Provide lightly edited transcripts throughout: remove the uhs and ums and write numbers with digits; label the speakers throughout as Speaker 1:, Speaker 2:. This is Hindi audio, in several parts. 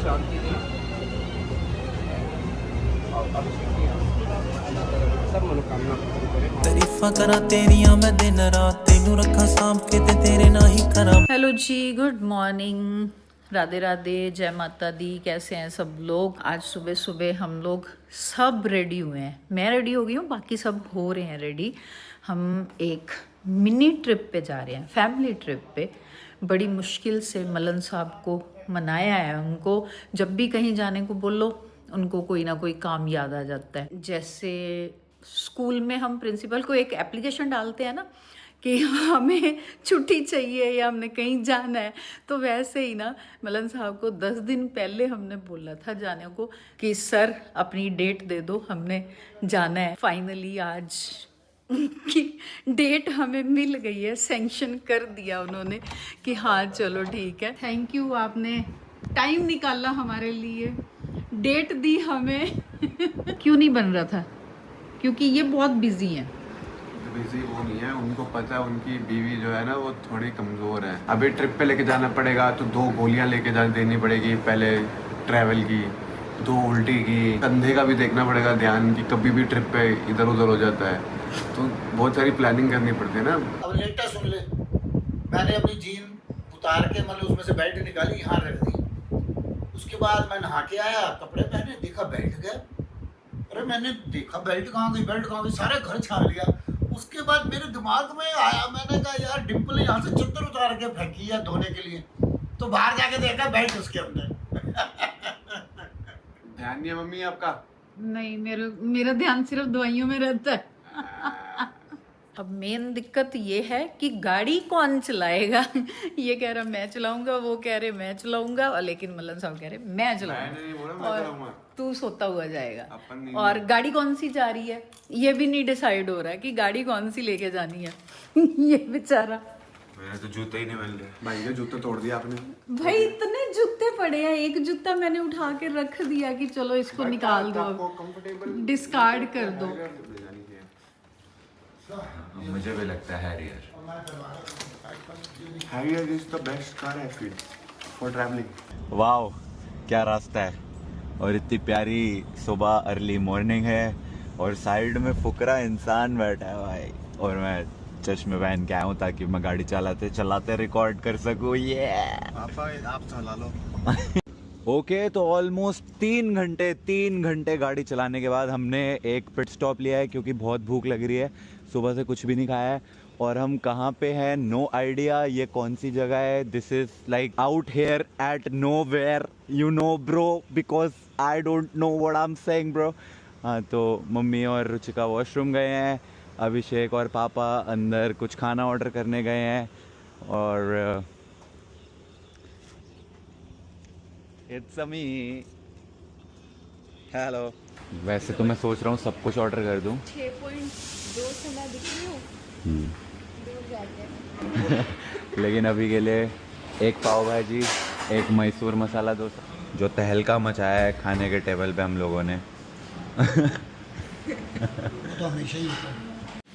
Speaker 1: शांति दे और अभिषेक की सब मनोकामना पूरी करे।
Speaker 2: तारीफां करा तेरियां मैं दिन रात तेनू रखा सांभ के ते तेरे ना ही करा।
Speaker 3: हेलो जी, गुड मॉर्निंग, राधे राधे, जय माता दी। कैसे हैं सब लोग? आज सुबह सुबह हम लोग सब रेडी हुए हैं। मैं रेडी हो गई हूँ, बाकी सब हो रहे हैं रेडी। हम एक मिनी ट्रिप पे जा रहे हैं, फैमिली ट्रिप पे। बड़ी मुश्किल से मलन साहब को मनाया है। उनको जब भी कहीं जाने को बोलो, उनको कोई ना कोई काम याद आ जाता है। जैसे स्कूल में हम प्रिंसिपल को एक एप्लीकेशन डालते हैं ना कि हमें छुट्टी चाहिए या हमने कहीं जाना है, तो वैसे ही ना मलन साहब को 10 दिन पहले हमने बोला था जाने को कि सर अपनी डेट दे दो, हमने जाना है। फाइनली आज उनकी डेट हमें मिल गई है, सैंक्शन कर दिया उन्होंने कि हाँ चलो ठीक है। थैंक यू, आपने टाइम निकाला हमारे लिए, डेट दी हमें। क्यों नहीं बन रहा था? क्योंकि ये बहुत बिजी हैं।
Speaker 4: बिजी वो नहीं है, उनको पता है उनकी बीवी जो है ना वो थोड़ी कमज़ोर है। अभी ट्रिप पे लेके जाना पड़ेगा तो 2 गोलियां लेके देनी पड़ेगी पहले ट्रैवल की, 2 उल्टी की, कंधे का भी देखना पड़ेगा ध्यान कि कभी भी ट्रिप पे इधर उधर हो जाता है, तो बहुत सारी प्लानिंग करनी पड़ती है ना।
Speaker 5: अब लेटा सुन ले, मैंने अपनी जीन उतार के मतलब उसमें से बेल्ट निकाली, यहाँ रख दी। उसके बाद मैं नहा के आया, कपड़े पहने, देखा बेल्ट गया। अरे मैंने देखा बेल्ट कहाँ गई, बेल्ट कहाँ गई, सारे घर छान लिया। उसके बाद मेरे दिमाग में आया, मैंने कहा यार डिम्पल यहाँ से चद्दर उतार के फेंकी है धोने के लिए, तो बाहर जाके देखा बेल्ट उसके अंदर।
Speaker 4: ध्यान नहीं है मम्मी आपका?
Speaker 3: नहीं, मेरा ध्यान सिर्फ दवाइयों में रहता है। अब मेन दिक्कत ये है कि गाड़ी कौन चलाएगा। ये कह रहा मैं चलाऊंगा, वो कह रहे मैं चलाऊंगा, और लेकिन मल्लन साहब कह रहे मैं चलाऊंगा और तू सोता हुआ जाएगा। और गाड़ी कौन सी जा रही है ये भी नहीं डिसाइड हो रहा है कि गाड़ी कौन सी लेके जानी है। ये बेचारा,
Speaker 4: मेरे तो जूते ही नहीं मिल रहे। भाई के जूते तोड़ दिया आपने।
Speaker 3: भाई इतने जूते पड़े हैं, एक जूता मैंने उठा के रख दिया कि चलो इसको निकाल दो, डिस्कार्ड कर दो।
Speaker 6: मुझे भी लगता है
Speaker 4: Harrier is the best car I feel for travelling.
Speaker 6: Wow, क्या रास्ता है, और इतनी प्यारी सुबह अर्ली मॉर्निंग है, और साइड में फुकरा इंसान बैठा है भाई, और मैं चश्मे पहन के आया हूँ ताकि मैं गाड़ी चलाते चलाते रिकॉर्ड कर सकूँ। ये
Speaker 4: आप चला लो।
Speaker 6: ओके, तो ऑलमोस्ट 3 घंटे गाड़ी चलाने के बाद हमने एक पिट स्टॉप लिया है क्योंकि बहुत भूख लग रही है। सुबह से कुछ भी नहीं खाया है, और हम कहाँ पे हैं नो आइडिया। ये कौन सी जगह है? This is like out here at no where, you know bro, because I don't know what I am saying bro. हाँ, तो मम्मी और रुचिका वॉशरूम गए हैं, अभिषेक और पापा अंदर कुछ खाना ऑर्डर करने गए हैं, और इट्स मी। हेलो। वैसे तो मैं सोच रहा हूँ सब कुछ ऑर्डर कर दूँ।
Speaker 3: 6.2 से मैं दिख रही हूँ।
Speaker 6: लेकिन अभी के लिए एक पाव भाजी, एक मैसूर मसाला डोसा, जो तहलका मचाया है खाने के टेबल पे हम लोगों ने।
Speaker 5: तो हमेशा ही होता है।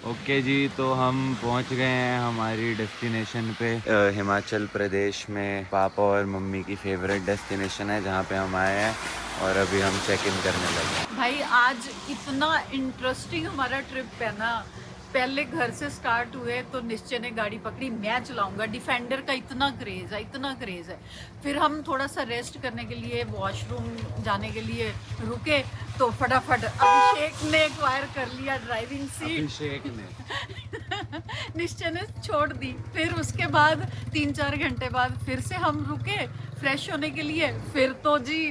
Speaker 6: ओके जी, तो हम पहुंच गए हैं हमारी डेस्टिनेशन पे। हिमाचल प्रदेश में पापा और मम्मी की फेवरेट डेस्टिनेशन है जहाँ पे हम आए हैं, और अभी हम चेक इन करने लगे।
Speaker 3: भाई आज इतना इंटरेस्टिंग हमारा ट्रिप है ना। पहले घर से स्टार्ट हुए तो निश्चय ने गाड़ी पकड़ी, मैं चलाऊंगा, डिफेंडर का इतना क्रेज है, इतना क्रेज है। फिर हम थोड़ा सा रेस्ट करने के लिए वॉशरूम जाने के लिए रुके, तो फटाफट अभिषेक ने एक्वायर कर लिया ड्राइविंग सीट।
Speaker 6: अभिषेक ने
Speaker 3: निश्चय ने छोड़ दी। फिर उसके बाद 3-4 घंटे बाद फिर से हम रुके फ्रेश होने के लिए। फिर तो जी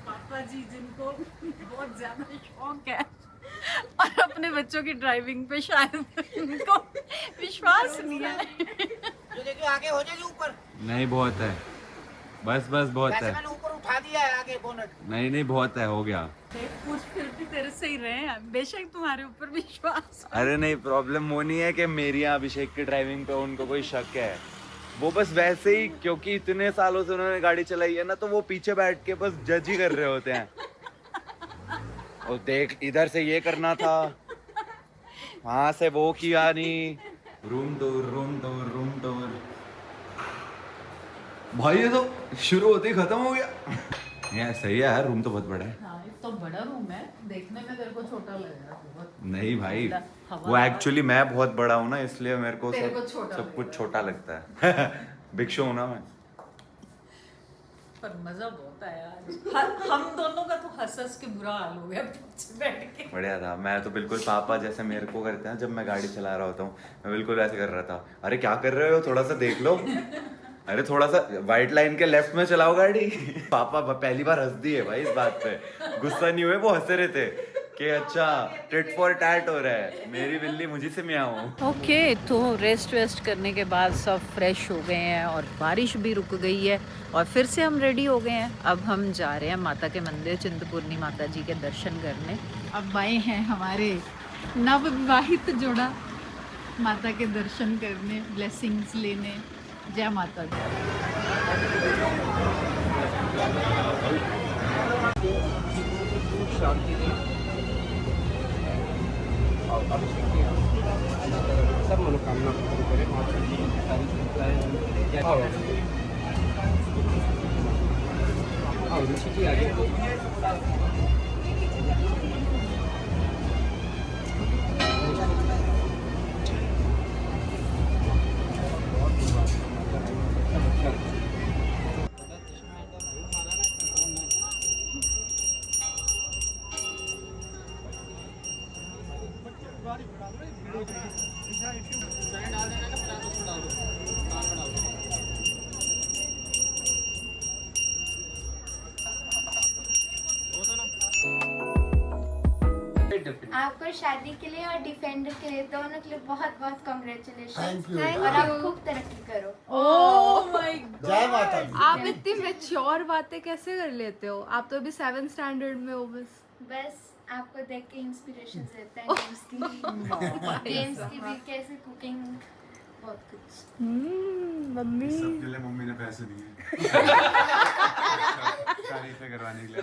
Speaker 3: पापा जी, जिनको बहुत ज्यादा शौक है और अपने बच्चों की ड्राइविंग पे शायद उनको विश्वास नहीं है।
Speaker 5: जो देखिए आगे हो जाएगी ऊपर।
Speaker 6: नहीं, बहुत है, बस बहुत है।
Speaker 5: मैंने ऊपर उठा दिया है आगे बोनट।
Speaker 6: नहीं, बहुत है, हो गया।
Speaker 3: कुछ फिर भी तेरे से ही रहे हैं, बेशक तुम्हारे ऊपर विश्वास।
Speaker 6: अरे नहीं, प्रॉब्लम वो नहीं है कि मेरी या अभिषेक की ड्राइविंग पे उनको कोई शक है। वो बस वैसे ही, क्योंकि इतने सालों से उन्होंने गाड़ी चलाई है ना, तो वो पीछे बैठ के बस जज ही कर रहे होते हैं। और देख, इधर से ये करना था, वहां से वो किया नहीं। Room tour. भाई ये तो शुरू होते ही खत्म हो गया। यार सही है यार, रूम तो बहुत बड़ा है।
Speaker 3: हाँ, तो बड़ा रूम है, देखने में तेरे को छोटा लगेगा बहुत।
Speaker 6: नहीं भाई,
Speaker 3: हवा
Speaker 6: वो एक्चुअली मैं बहुत बड़ा हूँ ना, इसलिए मेरे को
Speaker 3: तेरे को
Speaker 6: सब
Speaker 3: छोटा
Speaker 6: सब कुछ
Speaker 3: लगता
Speaker 6: छोटा लगता है। बिग शो हूँ ना मैं।
Speaker 3: पर मजा बहुत आया आज। हम दोनों का तो हंस के बुरा हाल हो गया पीछे बैठ के।
Speaker 6: बढ़िया था। मैं तो बिल्कुल पापा जैसे मेरे को करते हैं जब मैं गाड़ी चला रहा होता हूँ, मैं बिल्कुल वैसे कर रहा था। अरे क्या कर रहे हो, थोड़ा सा देख लो। अरे थोड़ा सा व्हाइट लाइन के लेफ्ट में चलाओ गाड़ी। पापा पहली बार हंस दिए भाई इस बात पे, गुस्सा नहीं हुए, वो हंसे रहे थे कि अच्छा टिट फॉर टैट हो रहा है, मेरी बिल्ली मुझे से म्याऊं।
Speaker 3: ओके, तो रेस्ट वेस्ट करने के बाद सब फ्रेश हो गए हैं और बारिश भी रुक गई है और फिर से हम रेडी हो गए हैं। अब हम जा रहे हैं माता के मंदिर चिंतपूर्णी माता जी के दर्शन करने। अब आए हैं हमारे नवविवाहित जोड़ा माता के दर्शन करने, ब्लेसिंग्स लेने। जय माता दी।
Speaker 1: शांति और अभिषेक के सब मनोकामना पूरी करें। माता जी सारी चिंताएं और ऋषि जी आगे
Speaker 7: आपको शादी के लिए और डिफेंडर के लिए दोनों के लिए बहुत बहुत कॉन्ग्रेचुलेशन
Speaker 5: Thank you.
Speaker 7: और आप खूब तरक्की करो।
Speaker 3: ओह माय
Speaker 5: जय माता दी।
Speaker 8: आप इतनी मैच्योर बातें कैसे कर लेते हो? आप तो अभी 7th स्टैंडर्ड में हो बस।
Speaker 7: बस आपको देख के इंस्पिरेशन रहता है गेम्स की भी, कैसे कुकिंग, बहुत कुछ।
Speaker 8: मम्मी
Speaker 4: सबके लिए मम्मी ने पैसे दिए तारीफें करवाने के लिए।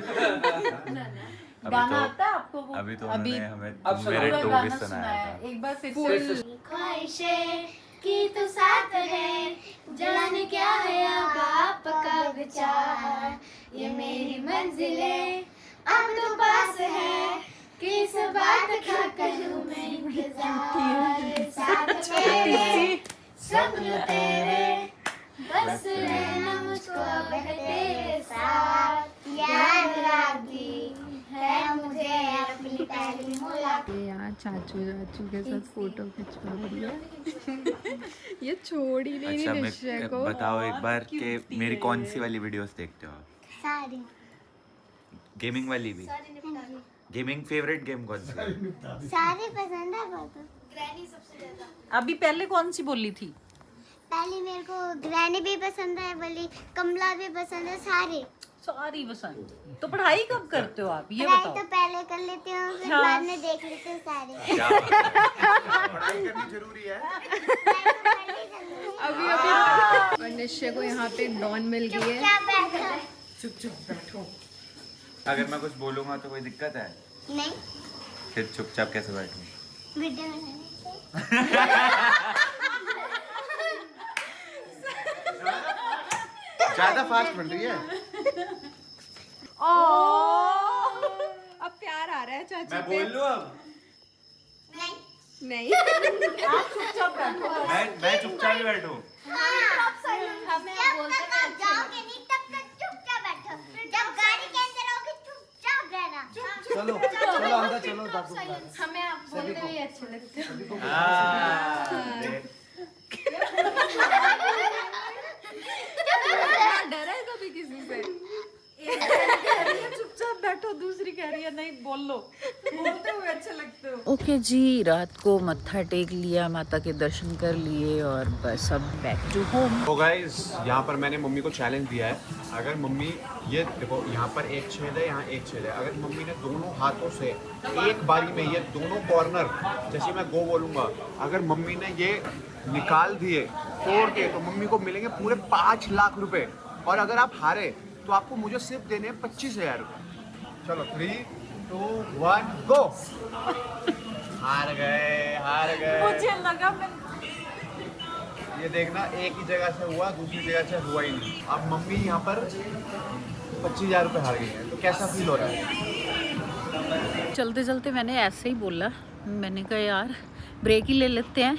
Speaker 3: गाना आता है आपको वो?
Speaker 6: अभी तो
Speaker 3: अभी
Speaker 6: उन्होंने हमें
Speaker 1: अब सुनाओ।
Speaker 6: मेरे
Speaker 3: पूरा
Speaker 6: टू
Speaker 3: गाना
Speaker 6: भी सुनाया था।
Speaker 3: एक बार फिर से।
Speaker 7: ख्वाहिशें की तो साथ है, जाने क्या है अब आपका विचार, ये मेरी मंजिलें अब तो पास है, किस बात का करूं मैं इंतजार, साथ मेरे सपने तेरे, बस रहना मुझको तेरे साथ, याद रखती है मुझे अपनी पहली मुलाकात।
Speaker 8: यहाँ चाचू के साथ फोटो खिंचवा रही है। ये छोड़ ही नहीं
Speaker 6: अच्छा
Speaker 8: रही निश्चय
Speaker 6: मैं
Speaker 8: को।
Speaker 6: बताओ एक बार कि मेरी कौन सी वाली वीडियोस देखते हो आप?
Speaker 7: सारी
Speaker 6: गेमिंग वाली भी? गेमिंग फेवरेट गेम कौन सी है?
Speaker 7: सारी पसंद है बहुत। ग्रैनी सबसे ज्यादा।
Speaker 3: अभी पहले कौन सी बोली थी?
Speaker 7: पहले मेरे को ग्रैनी भी पसंद है, बोली कमला भी पसंद है, सारे।
Speaker 3: सारी पसंद। तो पढ़ाई कब करते हो आप, ये
Speaker 7: पढ़ाई
Speaker 3: बताओ?
Speaker 7: तो पहले कर लेती हूँ, फिर
Speaker 3: हाँ।
Speaker 7: बाद में देख लेती हूँ सारे।
Speaker 6: क्या बात है?
Speaker 4: पढ़ाई करनी जरूरी है।
Speaker 8: अभी और निश्चय को यहाँ पे डॉन मिल गई है।
Speaker 7: क्या बैठा?
Speaker 3: चुप बैठो।
Speaker 6: अगर मैं कुछ बोलूंगा तो कोई दिक्कत है?
Speaker 7: नहीं,
Speaker 6: फिर चुपचाप कैसे बैठूं?
Speaker 7: वीडियो बनाने
Speaker 4: ज्यादा फास्ट बन रही है।
Speaker 8: अब प्यार आ रहा है चाची
Speaker 6: मैं
Speaker 8: पे।
Speaker 6: बोल लूं अब?
Speaker 8: नहीं
Speaker 3: चुपचाप बैठो।
Speaker 6: मैं चुपचाप ही बैठूं?
Speaker 7: हमें बोलते हैं जाओगे नहीं तब तक चुपचाप बैठो, जब गाड़ी के अंदर आओगे चुपचाप रहना।
Speaker 1: चलो चलो अंदर चलो दादू।
Speaker 7: हमें आप बोलते हुए अच्छे लगते हो।
Speaker 8: डरा है कभी किसी से?
Speaker 3: चुपचाप बैठो, दूसरी कह रही है नहीं बोल लो, बोलते हुए अच्छे लगते हो। ओके जी, रात को मत्था टेक लिया, माता के दर्शन कर लिए और बस अब बैक टू होम।
Speaker 4: तो गाइस यहाँ पर मैंने मम्मी को चैलेंज दिया है, अगर मम्मी ये देखो यहाँ पर एक छेद है, यहाँ एक छेद है, अगर मम्मी ने दोनों हाथों से एक बारी में ये दोनों कॉर्नर, जैसे मैं गो बोलूँगा, अगर मम्मी ने ये निकाल दिए तोड़ के, तो मम्मी को मिलेंगे पूरे 5 लाख रुपए। और अगर आप हारे तो आपको मुझे सिर्फ देने 25,000 रुपये। चलो 3, 2, 1 गो। हार गए।
Speaker 3: मुझे लगा मैं
Speaker 4: ये देखना एक ही जगह से हुआ, दूसरी जगह से हुआ ही नहीं। अब मम्मी यहाँ पर 25,000 रुपये हार गई है, तो कैसा फील हो रहा है?
Speaker 3: चलते चलते मैंने ऐसे ही बोला, मैंने कहा यार ब्रेक ही ले लेते हैं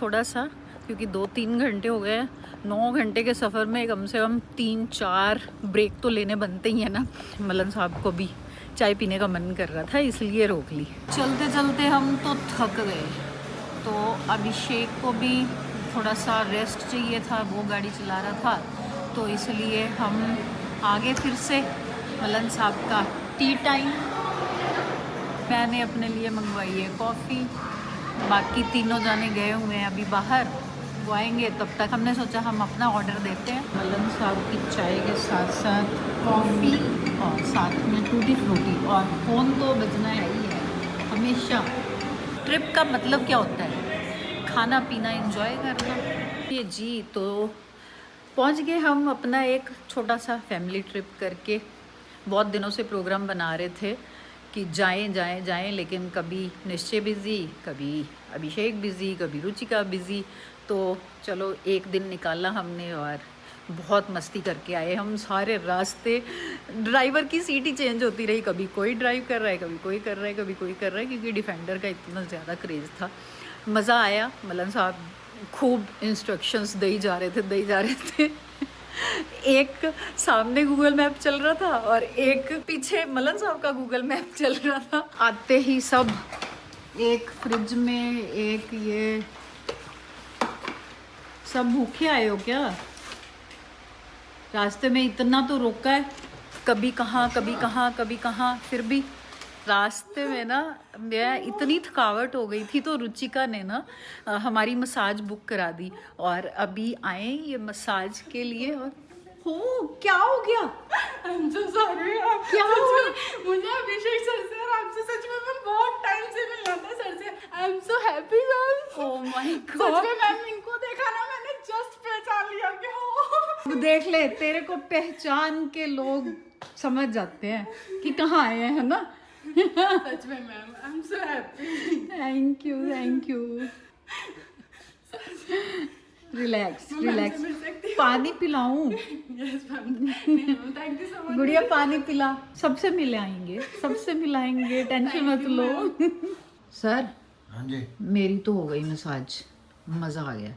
Speaker 3: थोड़ा सा, क्योंकि 2-3 घंटे हो गए हैं। 9 घंटे के सफ़र में कम से कम 3-4 ब्रेक तो लेने बनते ही हैं ना। मलन साहब को भी चाय पीने का मन कर रहा था, इसलिए रोक ली। चलते चलते हम तो थक गए, तो अभिषेक को भी थोड़ा सा रेस्ट चाहिए था, वो गाड़ी चला रहा था, तो इसलिए हम आगे फिर से मलन साहब का टी टाइम। मैंने अपने लिए मंगवाई है कॉफ़ी, बाकी तीनों जाने गए हुए हैं अभी बाहर, वो आएंगे तब तक हमने सोचा हम अपना ऑर्डर देते हैं। मलन साहब की चाय के साथ साथ कॉफ़ी और साथ में टूटी फ्रूटी, और फ़ोन तो बजना है ही है हमेशा। ट्रिप का मतलब क्या होता है? खाना पीना एंजॉय करना। ये जी तो पहुंच गए हम अपना एक छोटा सा फैमिली ट्रिप करके। बहुत दिनों से प्रोग्राम बना रहे थे कि जाएं, लेकिन कभी निश्चय बिज़ी, कभी अभिषेक बिज़ी, कभी रुचिका बिज़ी। तो चलो एक दिन निकाला हमने और बहुत मस्ती करके आए हम सारे रास्ते। ड्राइवर की सीट ही चेंज होती रही, कभी कोई ड्राइव कर रहा है, कभी कोई कर रहा है, कभी कोई कर रहा है, क्योंकि डिफेंडर का इतना ज़्यादा क्रेज़ था। मज़ा आया। मलन साहब खूब इंस्ट्रक्शंस दे ही जा रहे थे। एक सामने गूगल मैप चल रहा था और एक पीछे मलन साहब का गूगल मैप चल रहा था। आते ही सब एक फ्रिज में, एक ये सब भूखे आए हो क्या? रास्ते में इतना तो रोका है, कभी कहाँ, फिर भी रास्ते में ना मैं इतनी थकावट हो गई थी, तो रुचिका ने ना हमारी मसाज बुक करा दी और अभी आए ये मसाज के लिए। और हो क्या हो गया?
Speaker 8: I'm so sorry,
Speaker 3: क्या हुआ?
Speaker 8: मुझे अभिषेक सर से और आपसे सच में मैं बहुत टाइम से मिलना था सर से। आई am so happy ma'am.
Speaker 3: Oh my
Speaker 8: such
Speaker 3: God,
Speaker 8: में मैम इनको देखा ना, मैंने जस्ट पहचान लिया कि हो।
Speaker 3: देख ले, तेरे को पहचान के लोग समझ जाते हैं कि कहाँ आए हैं, है ना?
Speaker 8: सच में ma'am I am so happy.
Speaker 3: Thank you. Relax. पानी पिलाऊं?
Speaker 8: Yes ma'am, thank you so much.
Speaker 3: गुड़िया पानी पिला, सबसे मिलाएंगे, टेंशन मत लो। सर
Speaker 5: हाँ जी।
Speaker 3: मेरी तो हो गई मसाज, मज़ा आ गया।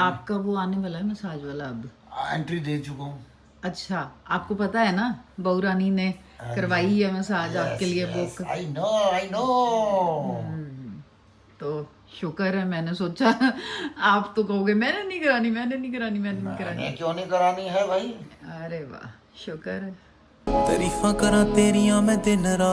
Speaker 3: आपका वो आने वाला है मसाज वाला अब?
Speaker 5: एंट्री दे चुका हूँ।
Speaker 3: अच्छा, आपको पता है ना बहू रानी ने करवाई है मसाज आपके लिए बुक।
Speaker 5: I know.
Speaker 3: तो शुक्र है, मैंने सोचा आप तो कहोगे मैंने नहीं करानी।
Speaker 5: क्यों नहीं करानी है भाई?
Speaker 3: अरे वाह, शुक्र है।
Speaker 2: तारीफां करा तेरियां मैं दिन रात।